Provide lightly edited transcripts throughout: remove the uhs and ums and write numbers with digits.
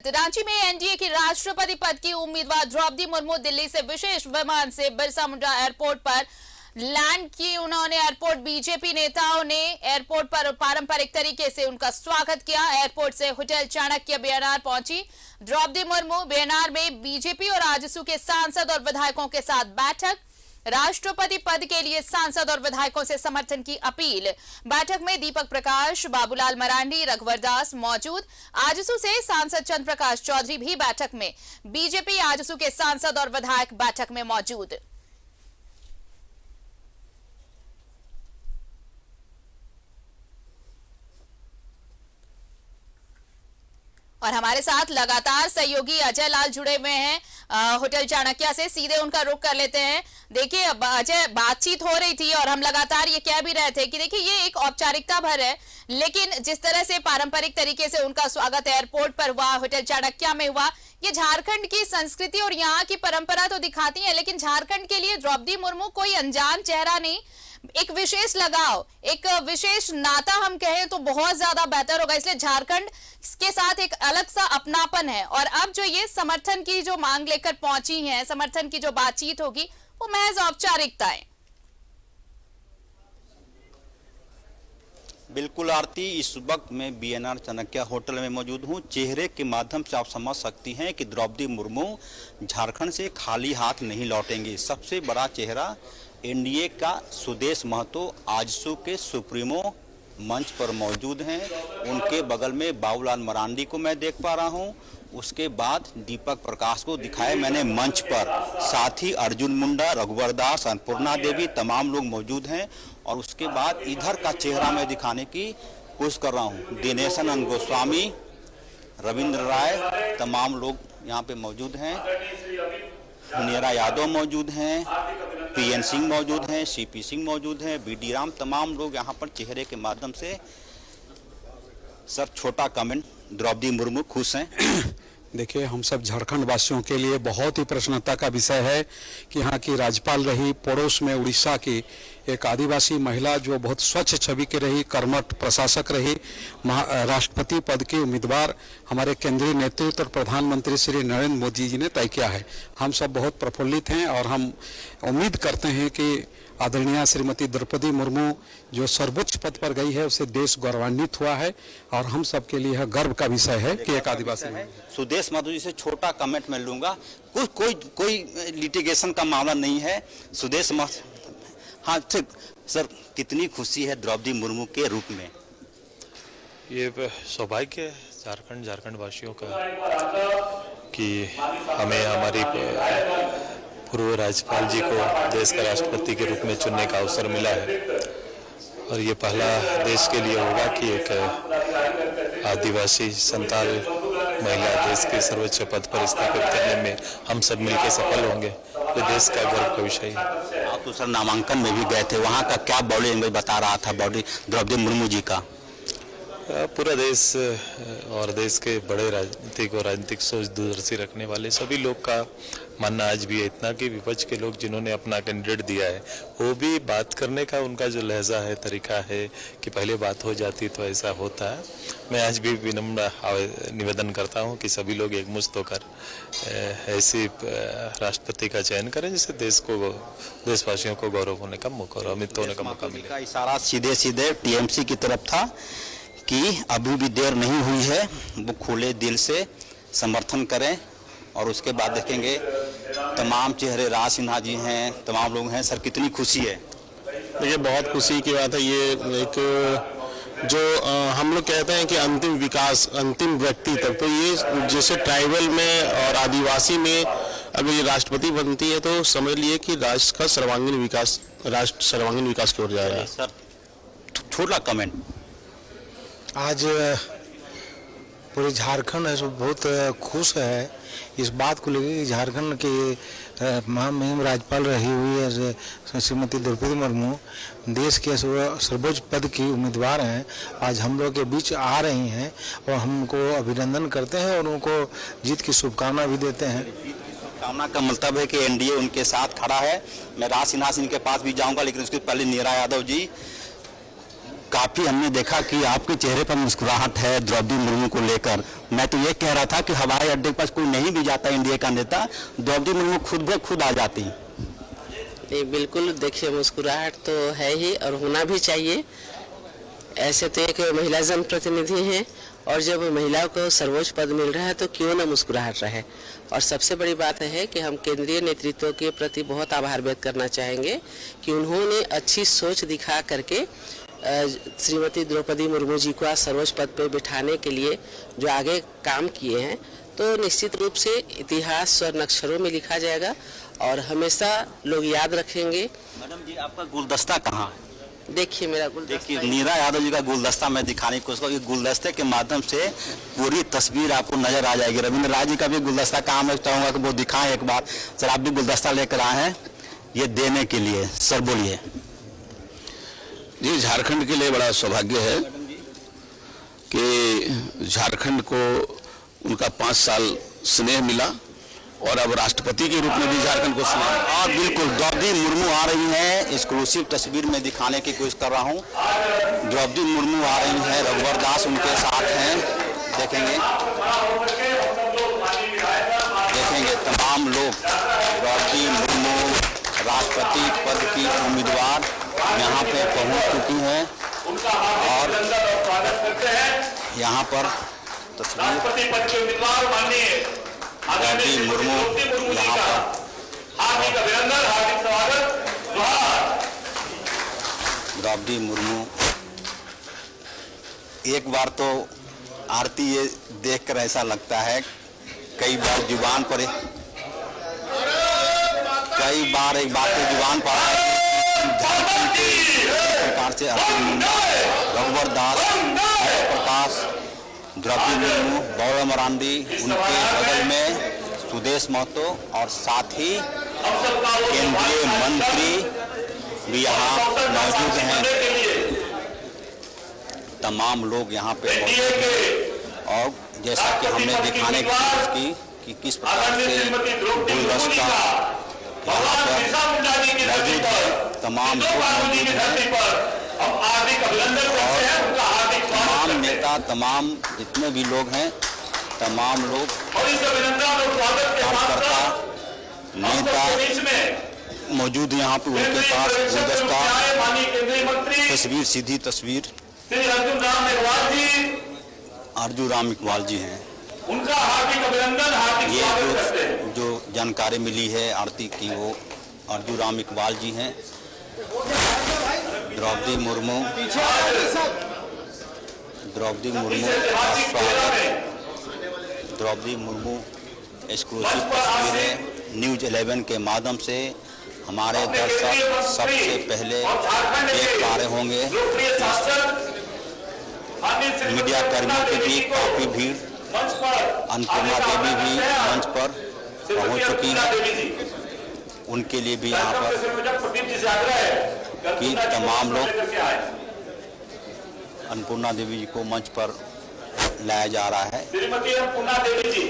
रांची में एनडीए की राष्ट्रपति पद की उम्मीदवार द्रौपदी मुर्मू दिल्ली से विशेष विमान से बिरसा मुंडा एयरपोर्ट पर लैंड की। उन्होंने एयरपोर्ट बीजेपी नेताओं ने एयरपोर्ट पर पारंपरिक तरीके से उनका स्वागत किया। एयरपोर्ट से होटल चाणक्य बीएनआर पहुंची द्रौपदी मुर्मू। बीएनआर में बीजेपी और आजसू के सांसद और विधायकों के साथ बैठक। राष्ट्रपति पद के लिए सांसद और विधायकों से समर्थन की अपील। बैठक में दीपक प्रकाश, बाबूलाल मरांडी, रघुवर दास मौजूद। आजसू से सांसद चंद्र प्रकाश चौधरी भी बैठक में। बीजेपी आजसू के सांसद और विधायक बैठक में मौजूद। और हमारे साथ लगातार सहयोगी अजय लाल जुड़े हुए हैं होटल चाणक्य से। सीधे उनका रुख कर लेते हैं। देखिए अजय, बातचीत हो रही थी और हम लगातार ये कह भी रहे थे कि देखिए ये एक औपचारिकता भर है, लेकिन जिस तरह से पारंपरिक तरीके से उनका स्वागत एयरपोर्ट पर हुआ, होटल चाणक्य में हुआ, ये झारखंड की संस्कृति और यहाँ की परंपरा तो दिखाती है, लेकिन झारखंड के लिए द्रौपदी मुर्मू कोई अनजान चेहरा नहीं। एक विशेष लगाव, एक विशेष नाता हम कहें तो बहुत ज्यादा बेहतर होगा। इसलिए झारखंड के साथ एक अलग सा अपनापन है। और अब जो ये समर्थन की जो मांग लेकर पहुंची है, समर्थन की जो बातचीत होगी, वो महज औपचारिकता है। बिल्कुल आरती, इस वक्त मैं बीएनआर चाणक्य होटल में मौजूद हूं। चेहरे के माध्यम से आप समझ सकती हैं कि द्रौपदी मुर्मू झारखंड से खाली हाथ नहीं लौटेंगी। सबसे बड़ा चेहरा एनडीए का सुदेश महतो आजसू के सुप्रीमो मंच पर मौजूद हैं। उनके बगल में बाबूलाल मरांडी को मैं देख पा रहा हूं। उसके बाद दीपक प्रकाश को दिखाए मैंने मंच पर। साथ ही अर्जुन मुंडा, रघुवर दास, अन्नपूर्णा देवी, तमाम लोग मौजूद हैं। और उसके बाद इधर का चेहरा मैं दिखाने की कोशिश कर रहा हूं। दिनेशानंद गोस्वामी, रविंद्र राय, तमाम लोग यहाँ पे मौजूद हैं। नीरा यादव मौजूद हैं, पीएन सिंह मौजूद हैं, सीपी सिंह मौजूद हैं, बीडी राम, तमाम लोग यहाँ पर चेहरे के माध्यम से। सर, छोटा कमेंट, द्रौपदी मुर्मू खुश हैं? देखिए, हम सब झारखंड वासियों के लिए बहुत ही प्रसन्नता का विषय है कि यहाँ की राज्यपाल रही, पड़ोस में उड़ीसा की एक आदिवासी महिला जो बहुत स्वच्छ छवि की रही, कर्मठ प्रशासक रही, राष्ट्रपति पद की उम्मीदवार हमारे केंद्रीय नेतृत्व और प्रधानमंत्री श्री नरेंद्र मोदी जी ने तय किया है। हम सब बहुत प्रफुल्लित हैं और हम उम्मीद करते हैं कि आदरणीय श्रीमती द्रौपदी मुर्मू जो सर्वोच्च पद पर गई है, उससे देश गौरवान्वित हुआ है और हम सब के लिए गर्व का विषय है कि एक आदिवासी है। सुदेश महतो जी से छोटा कमेंट मैं लूंगा। कोई लिटिगेशन का मामला नहीं है। सुदेश महतो, हाँ ठीक सर, कितनी खुशी है द्रौपदी मुर्मू के रूप में? ये सौभाग्य है झारखंड वासियों का कि हमें हमारी पूर्व राज्यपाल जी को देश का राष्ट्रपति के रूप में चुनने का अवसर मिला है। और ये पहला देश के लिए होगा कि एक आदिवासी संताल महिला देश के सर्वोच्च पद पर स्थापित करने में हम सब मिलकर सफल होंगे। ये देश का गर्व का विषय है। आप तो सर नामांकन में भी गए थे, वहाँ का क्या बॉडी लैंग्वेज बता रहा था द्रौपदी मुर्मू जी का? पूरा देश और देश के बड़े राजनीतिक और राजनीतिक सोच दूरदर्शी रखने वाले सभी लोग का मानना आज भी है इतना कि विपक्ष के लोग जिन्होंने अपना कैंडिडेट दिया है, वो भी बात करने का उनका जो लहजा है, तरीका है कि पहले बात हो जाती तो ऐसा होता है। मैं आज भी विनम्र निवेदन करता हूं कि सभी लोग एकमुश्त होकर ऐसे राष्ट्रपति का चयन करें जिससे देशवासियों को गौरव होने का मौका, गौरवान्वित होने का मौका मिले। इशारा सीधे सीधे टीएमसी की तरफ था कि अभी भी देर नहीं हुई है, वो खुले दिल से समर्थन करें। और उसके बाद देखेंगे तमाम चेहरे, राज सिन्हा जी हैं, तमाम लोग हैं। सर, कितनी खुशी है? देखिए, बहुत खुशी की बात है। ये एक जो हम लोग कहते हैं कि अंतिम विकास, अंतिम व्यक्ति तक, तो ये जैसे ट्राइबल में और आदिवासी में अगर ये राष्ट्रपति बनती है तो समझ लिए कि राष्ट्र का सर्वांगीण विकास, राष्ट्र सर्वांगीण विकास की ओर जा रहा है। सर, छोटा कमेंट। आज पूरे झारखंड है सो बहुत खुश है इस बात को लेकर कि झारखंड के महामहिम राज्यपाल रही हुई है श्रीमती द्रौपदी मुर्मू देश के सर्वोच्च पद की उम्मीदवार हैं। आज हम लोग के बीच आ रही हैं और हम उनको अभिनंदन करते हैं और उनको जीत की शुभकामना भी देते हैं। शुभकामना का मतलब है कि एनडीए उनके साथ खड़ा है। मैं राज सिन्हा सिंह के पास भी जाऊंगा, लेकिन उसके पहले नीरा यादव जी, काफी हमने देखा कि आपके चेहरे पर मुस्कुराहट है द्रौपदी मुर्मू को लेकर। मैं तो ये कह रहा था कि हवाई अड्डे पर कोई नहीं भी जाता इंडिया का नेता, द्रौपदी मुर्मू खुद ब खुद आ जाती। नहीं, बिल्कुल देखिए, मुस्कुराहट तो है ही और होना भी चाहिए। ऐसे तो एक महिला जनप्रतिनिधि हैं और जब महिलाओं को सर्वोच्च पद मिल रहा है तो क्यों ना मुस्कुराहट रहे। और सबसे बड़ी बात है कि हम केंद्रीय नेतृत्व के प्रति बहुत आभार व्यक्त करना चाहेंगे कि उन्होंने अच्छी सोच दिखा करके श्रीमती द्रौपदी मुर्मू जी को आज सर्वोच्च पद पर बिठाने के लिए जो आगे काम किए हैं, तो निश्चित रूप से इतिहास स्वर्ण अक्षरों में लिखा जाएगा और हमेशा लोग याद रखेंगे। मैडम जी, आपका गुलदस्ता कहाँ है? देखिए मेरा गुलदस्ता, देखिए नीरा यादव जी का गुलदस्ता मैं दिखाने की कोशिश करूँ। गुलदस्ते के माध्यम से पूरी तस्वीर आपको नजर आ जाएगी। रविंद्र राज जी का भी गुलदस्ता कहाँ, मैं चाहूँगा कि वो दिखाएं एक बार। सर, आप भी गुलदस्ता लेकर आए हैं ये देने के लिए, सर बोलिए। जी, झारखंड के लिए बड़ा सौभाग्य है कि झारखंड को उनका 5 साल स्नेह मिला और अब राष्ट्रपति के रूप में भी झारखंड को स्नेह। और बिल्कुल द्रौपदी मुर्मू आ रही हैं, एक्सक्लूसिव तस्वीर में दिखाने की कोशिश कर रहा हूँ। द्रौपदी मुर्मू आ रही हैं, रघुवर दास उनके साथ हैं। देखेंगे तमाम लोग, द्रौपदी मुर्मू राष्ट्रपति पद की उम्मीदवार यहाँ पे पहुँच चुकी हैं और यहाँ पर तस्वीर द्रौपदी मुर्मू यहाँ पर, द्रौपदी मुर्मू एक बार तो आरती ये देखकर ऐसा लगता है, कई बार जुबान पर एक बातें जुबान पर झारखंड के प्रकार से अर्जुन मुंडा, रघुवर दास, प्रकाश, द्रौपदी मुर्मू, बौड़ा मरांडी, उनके बगल में सुदेश महतो और साथ ही केंद्रीय मंत्री भी यहाँ मौजूद हैं। तमाम लोग यहाँ पे मौजूद हैं और जैसा कि हमने दिखाने की कोशिश की कि किस प्रकार से गुलदस्ता यहाँ पर मौजूद है, तमाम लोग मौजूद हैं और तमाम नेता, तमाम जितने भी लोग हैं, तमाम लोग कार्यकर्ता, नेता मौजूद यहाँ पे। उनके पास गुलदस्ता, तस्वीर, सीधी तस्वीर अर्जुन राम मेघवाल जी हैं। उनका हार्दिक अभिनंदन, हार्दिक स्वागत करते हैं। जो जानकारी मिली है आरती की, वो अर्जुन राम मेघवाल जी हैं। द्रौपदी मुर्मू का स्वागत। द्रौपदी मुर्मू एक्सक्लूसिव तस्वीरें न्यूज़ 11 के माध्यम से हमारे दर्शक सबसे पहले देख पा रहे होंगे। मीडिया कर्मियों की भी काफी भीड़, अन्नपूर्णा देवी भी मंच पर पहुंच चुकी है। उनके लिए भी यहाँ पर कि तमाम लोग अन्नपूर्णा देवी जी को मंच पर लाया जा रहा है।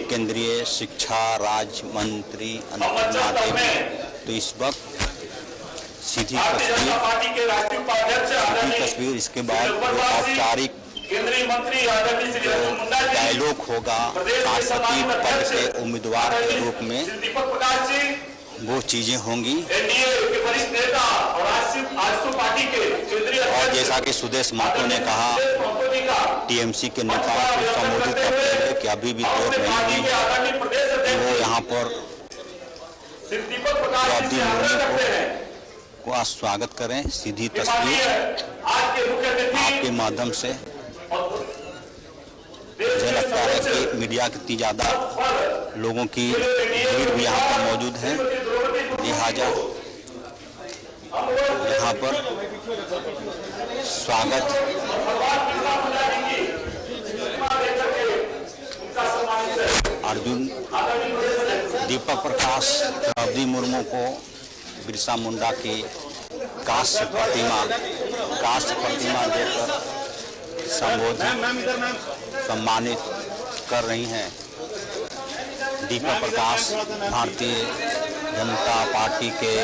केंद्रीय शिक्षा राज्य मंत्री अन्नपूर्णा देवी, तो इस वक्त सीधी तस्वीर, इसके बाद औपचारिक डायलॉग होगा राष्ट्रपति पद के उम्मीदवार के रूप में, वो चीजें होंगी। और जैसा कि सुदेश महतो ने कहा, टीएमसी के नेताओं को संबोधित करते हुए कि अभी भी देर नहीं हुई कि वो यहाँ पर द्रौपदी मुर्मू को स्वागत करें। सीधी तस्वीर आपके माध्यम से मुझे लगता है कि मीडिया की इतनी ज़्यादा लोगों की भीड़ भी यहाँ पर मौजूद है, लिहाजा यहाँ पर स्वागत अर्जुन दीपक प्रकाश द्रौपदी मुर्मू को बिरसा मुंडा की कांस्य प्रतिमा देकर सम्मानित कर रही हैं। दीपक प्रकाश भारतीय जनता पार्टी के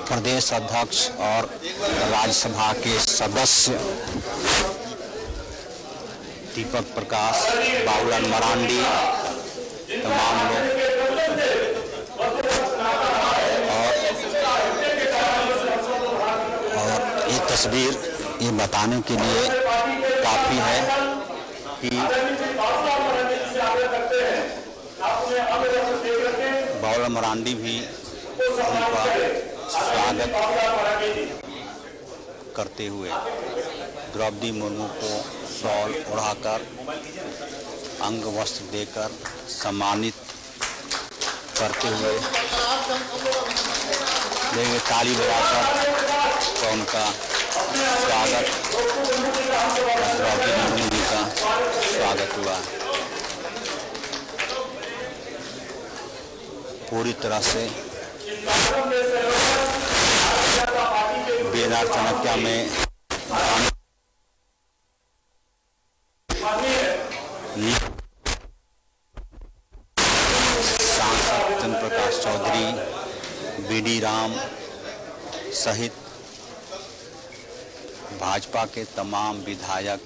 प्रदेश अध्यक्ष और राज्यसभा के सदस्य दीपक प्रकाश, बाबूलाल मरांडी, तमाम लोग और ये तस्वीर ये बताने के लिए काफ़ी है कि बाबूलाल मरांडी भी उनका स्वागत करते हुए द्रौपदी मुर्मू को शॉल ओढ़ाकर अंग वस्त्र देकर सम्मानित करते हुए देंगे, ताली बजाकर तो उनका स्वागत, द्रौपदी मुर्मू जी का स्वागत हुआ। पूरी तरह से बीएनआर चाणक्य में सांसद चंद्र प्रकाश चौधरी, बीडी राम सहित भाजपा के तमाम विधायक,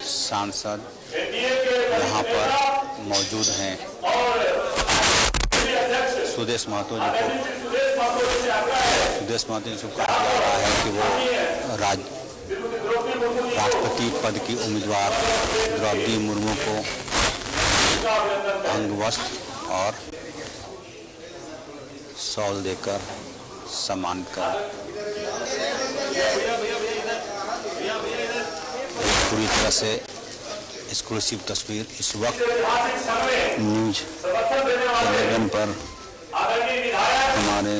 सांसद यहाँ पर मौजूद हैं। सुदेश महतो जी को कहा जा रहा है कि वो राष्ट्रपति पद की उम्मीदवार द्रौपदी मुर्मू को अंग वस्त्र और शॉल देकर सम्मानित कर पूरी तरह से एक्सक्लूसिव तस्वीर इस वक्त न्यूज 11 पर हमारे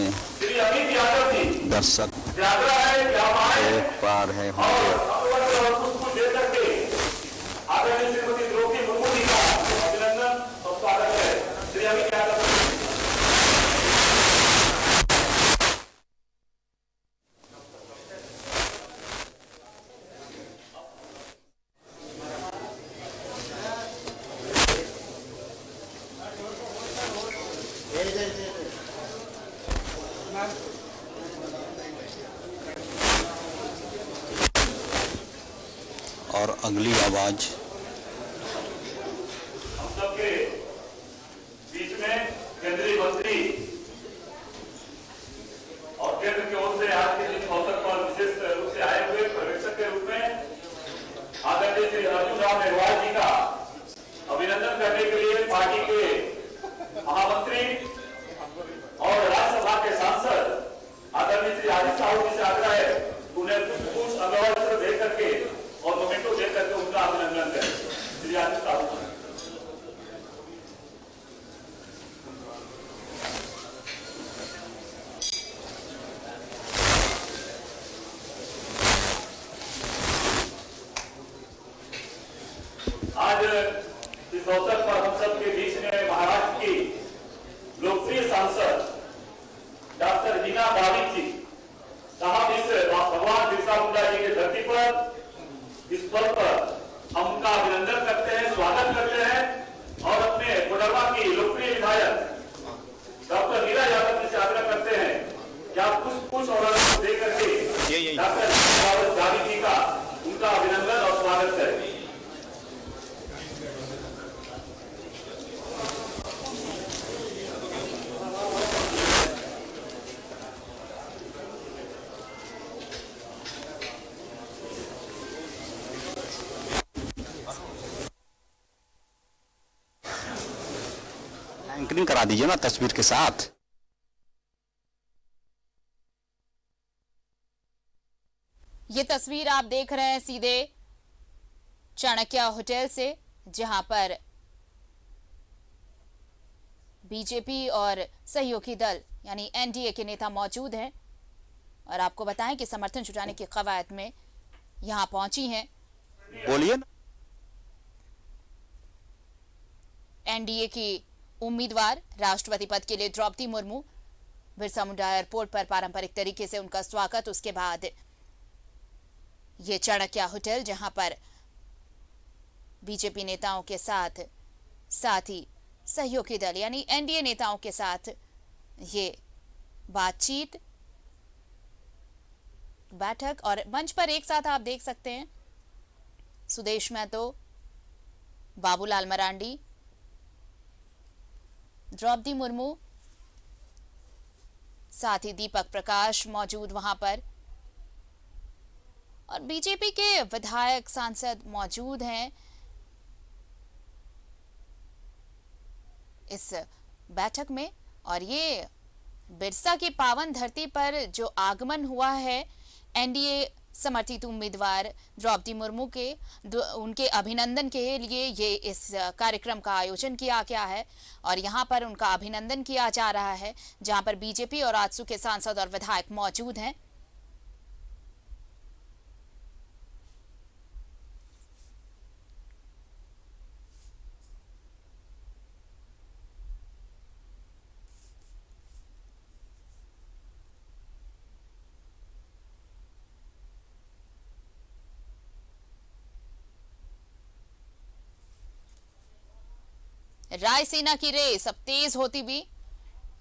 दर्शक देख पा रहे होंगे। और अगली आवाज हम सबके बीच में केंद्रीय मंत्री और केंद्र की ओर से आज के दिन अवसर पर विशेष रूप से आए हुए पर्यवेक्षक के रूप में आदरणीय श्री अर्जुन राम मेघवाल जी का अभिनंदन करने के लिए पार्टी के महामंत्री और राज्यसभा के सांसद आदरणीय श्री आदित्य साहू जी से आग्रह है उन्हें कुछ अंगवस्त्र दे करके और मोमेंटो दे करके उनका अभिनंदन करें। श्री आदित्य साहू आज इस अवसर पर हम सबके बीच में महाराष्ट्र की लोकप्रिय सांसद डॉक्टर हीना गावित जी साहब इस भगवान बिरसा मुंडा जी की धरती पर इस पद पर हम उनका अभिनंदन करते हैं, स्वागत करते हैं और अपने कोडरमा की लोकप्रिय विधायक डॉक्टर हीरा यादव जी से आग्रह करते हैं कि आप कुछ और दे करके डॉक्टर गावित जी का उनका अभिनंदन और स्वागत करें। एंकरिंग करा दीजिए ना तस्वीर के साथ। ये तस्वीर आप देख रहे हैं सीधे चाणक्य होटल से, जहां पर बीजेपी और सहयोगी दल यानी एनडीए के नेता मौजूद हैं और आपको बताएं कि समर्थन जुटाने की कवायद में यहां पहुंची हैं। बोलिए ना। एनडीए की उम्मीदवार राष्ट्रपति पद के लिए द्रौपदी मुर्मू, बिरसा मुंडा एयरपोर्ट पर पारंपरिक तरीके से उनका स्वागत, उसके बाद ये चाणक्य होटल जहां पर बीजेपी नेताओं के साथ ही सहयोगी दल यानी एनडीए नेताओं के साथ ये बातचीत बैठक और मंच पर एक साथ आप देख सकते हैं सुदेश महतो, बाबूलाल मरांडी, द्रौपदी मुर्मू, साथ ही दीपक प्रकाश मौजूद वहां पर और बीजेपी के विधायक सांसद मौजूद हैं इस बैठक में। और ये बिरसा की पावन धरती पर जो आगमन हुआ है एनडीए समर्थित उम्मीदवार द्रौपदी मुर्मू के, उनके अभिनंदन के लिए ये इस कार्यक्रम का आयोजन किया गया है और यहां पर उनका अभिनंदन किया जा रहा है, जहां पर बीजेपी और आजसू के सांसद और विधायक मौजूद हैं। रायसीना की रेस अब तेज होती भी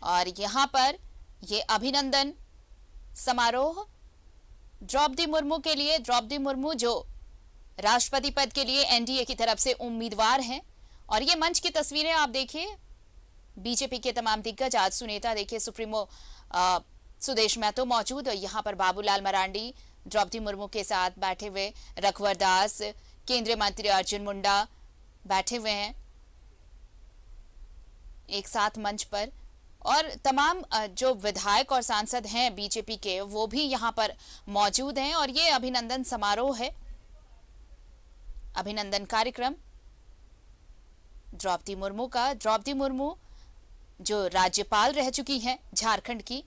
और यहां पर ये अभिनंदन समारोह द्रौपदी मुर्मू के लिए, द्रौपदी मुर्मू जो राष्ट्रपति पद के लिए एनडीए की तरफ से उम्मीदवार हैं। और ये मंच की तस्वीरें आप देखिए, बीजेपी के तमाम दिग्गज आजसू नेता देखिए, सुप्रीमो सुदेश महतो मौजूद और यहाँ पर बाबूलाल मरांडी द्रौपदी मुर्मू के साथ बैठे हुए, रघुवर दास, केंद्रीय मंत्री अर्जुन मुंडा बैठे हुए हैं एक साथ मंच पर और तमाम जो विधायक और सांसद हैं बीजेपी के वो भी यहां पर मौजूद हैं। और ये अभिनंदन समारोह है, अभिनंदन कार्यक्रम द्रौपदी मुर्मू का। द्रौपदी मुर्मू जो राज्यपाल रह चुकी हैं झारखंड की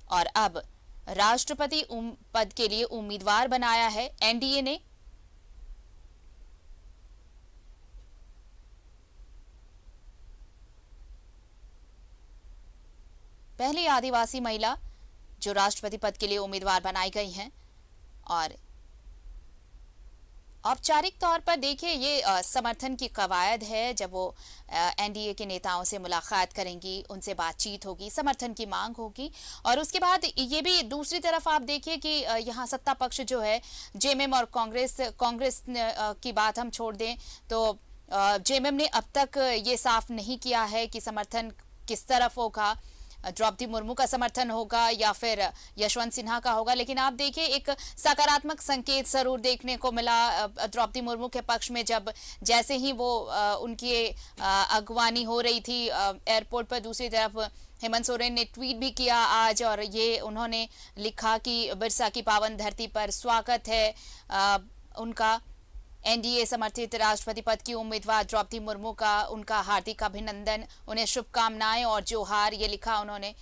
और अब राष्ट्रपति पद के लिए उम्मीदवार बनाया है एनडीए ने। पहली आदिवासी महिला जो राष्ट्रपति पद के लिए उम्मीदवार बनाई गई हैं और औपचारिक तौर पर देखिए ये समर्थन की कवायद है। जब वो एनडीए के नेताओं से मुलाकात करेंगी, उनसे बातचीत होगी, समर्थन की मांग होगी और उसके बाद ये भी दूसरी तरफ आप देखिए कि यहाँ सत्ता पक्ष जो है जेएमएम और कांग्रेस की बात हम छोड़ दें तो जेएमएम ने अब तक ये साफ नहीं किया है कि समर्थन किस तरफ होगा, द्रौपदी मुर्मू का समर्थन होगा या फिर यशवंत सिन्हा का होगा। लेकिन आप देखिए एक सकारात्मक संकेत जरूर देखने को मिला द्रौपदी मुर्मू के पक्ष में, जब जैसे ही वो उनकी अगवानी हो रही थी एयरपोर्ट पर। दूसरी तरफ हेमंत सोरेन ने ट्वीट भी किया आज और ये उन्होंने लिखा कि बिरसा की पावन धरती पर स्वागत है उनका, एनडीए समर्थित राष्ट्रपति पद की उम्मीदवार द्रौपदी मुर्मू का, उनका हार्दिक अभिनंदन, उन्हें शुभकामनाएं और जोहार, ये लिखा उन्होंने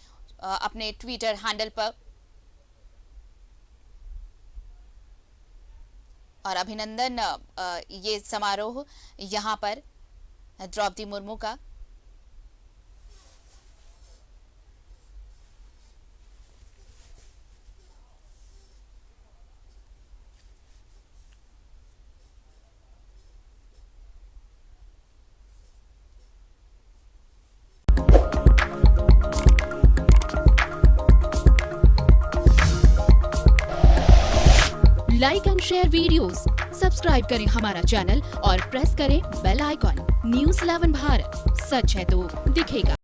अपने ट्विटर हैंडल पर। और अभिनंदन ये समारोह यहां पर द्रौपदी मुर्मू का like and share videos, subscribe करें हमारा चैनल और प्रेस करें बेल आइकॉन। न्यूज़ 11 भारत, सच है तो दिखेगा।